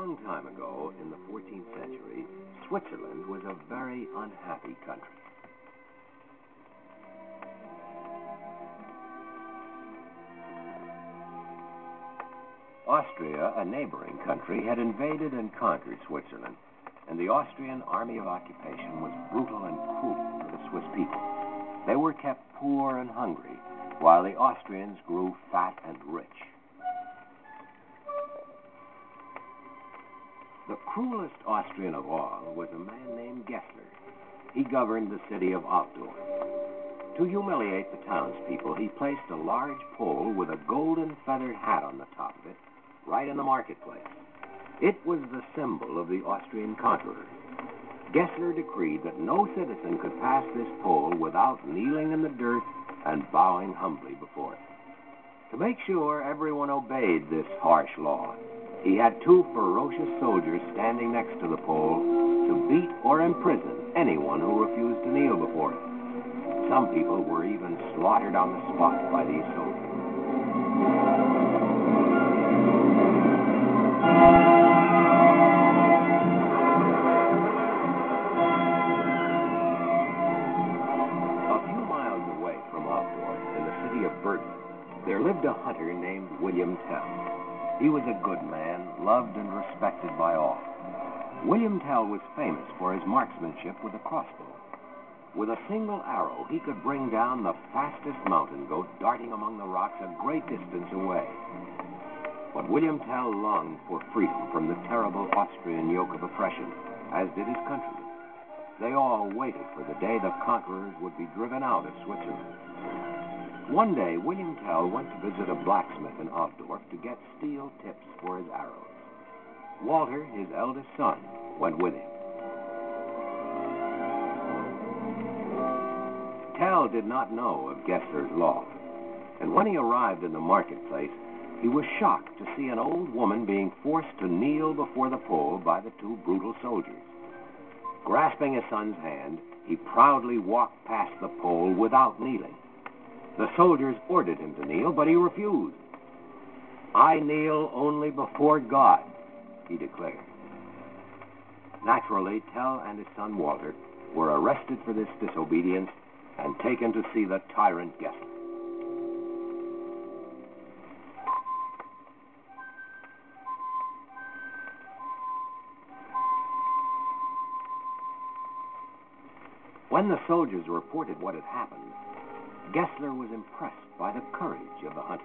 long time ago, in the 14th century, Switzerland was a very unhappy country. Austria, a neighboring country, had invaded and conquered Switzerland, and the Austrian army of occupation was brutal and cruel to the Swiss people. They were kept poor and hungry, while the Austrians grew fat and rich. The cruelest Austrian of all was a man named Gessler. He governed the city of Altdorf. To humiliate the townspeople, he placed a large pole with a golden feathered hat on the top of it, right in the marketplace. It was the symbol of the Austrian conqueror. Gessler decreed that no citizen could pass this pole without kneeling in the dirt and bowing humbly before it. To make sure everyone obeyed this harsh law, he had 2 ferocious soldiers standing next to the pole to beat or imprison anyone who refused to kneel before it. Some people were even slaughtered on the spot by these soldiers. A few miles away from Altdorf, in the city of Bergen, there lived a hunter named William Tell. He was a good man, loved and respected by all. William Tell was famous for his marksmanship with a crossbow. With a single arrow, he could bring down the fastest mountain goat darting among the rocks a great distance away. But William Tell longed for freedom from the terrible Austrian yoke of oppression, as did his countrymen. They all waited for the day the conquerors would be driven out of Switzerland. One day, William Tell went to visit a blacksmith in Altdorf to get steel tips for his arrows. Walter, his eldest son, went with him. Tell did not know of Gessler's law, and when he arrived in the marketplace, he was shocked to see an old woman being forced to kneel before the pole by the 2 brutal soldiers. Grasping his son's hand, he proudly walked past the pole without kneeling. The soldiers ordered him to kneel, but he refused. "I kneel only before God," he declared. Naturally, Tell and his son Walter were arrested for this disobedience and taken to see the tyrant Gessler. When the soldiers reported what had happened, Gessler was impressed by the courage of the hunter.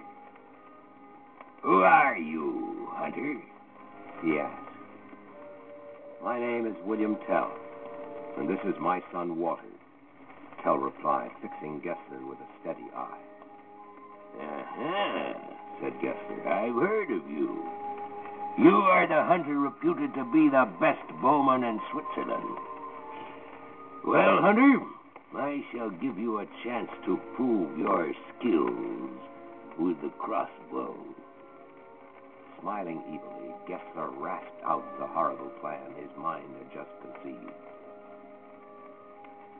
"Who are you, hunter?" he asked. "My name is William Tell, and this is my son Walter," Tell replied, fixing Gessler with a steady eye. "Uh-huh," said Gessler. "I've heard of you. You are the hunter reputed to be the best bowman in Switzerland. Well, hunter, I shall give you a chance to prove your skills with the crossbow." Smiling evilly, Gessler rasped out the horrible plan his mind had just conceived.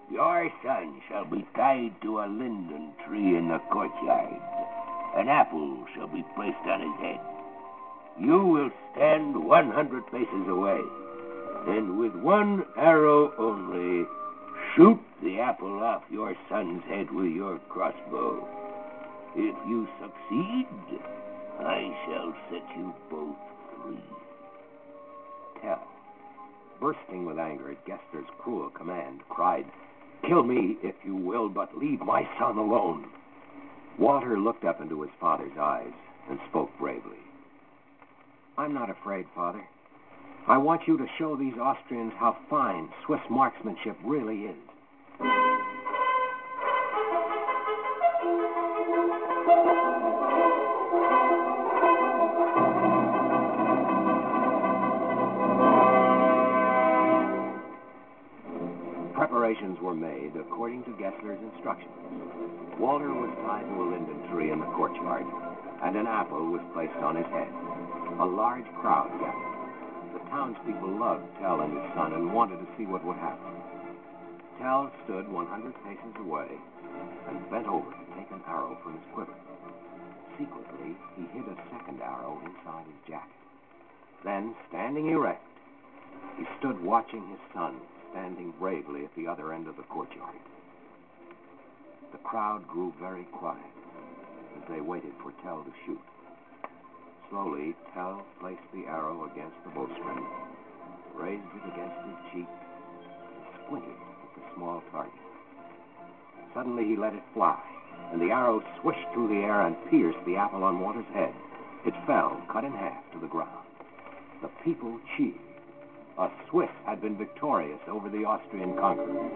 "Your son shall be tied to a linden tree in the courtyard. An apple shall be placed on his head. You will stand 100 paces away, and with 1 arrow only, shoot the apple off your son's head with your crossbow. If you succeed, I shall set you both free." Tell, bursting with anger at Gessler's cruel command, cried, "Kill me if you will, but leave my son alone." Walter looked up into his father's eyes and spoke bravely. "I'm not afraid, Father. I want you to show these Austrians how fine Swiss marksmanship really is." Preparations were made according to Gessler's instructions. Walter was tied to a linden tree in the courtyard, and an apple was placed on his head. A large crowd gathered. The townspeople loved Tell and his son and wanted to see what would happen. Tell stood 100 paces away and bent over to take an arrow from his quiver. Secretly, he hid a second arrow inside his jacket. Then, standing erect, he stood watching his son standing bravely at the other end of the courtyard. The crowd grew very quiet as they waited for Tell to shoot. Slowly, Tell placed the arrow against the bowstring, raised it against his cheek, and squinted at the small target. Suddenly, he let it fly, and the arrow swished through the air and pierced the apple on Walter's head. It fell, cut in half, to the ground. The people cheered. A Swiss had been victorious over the Austrian conquerors.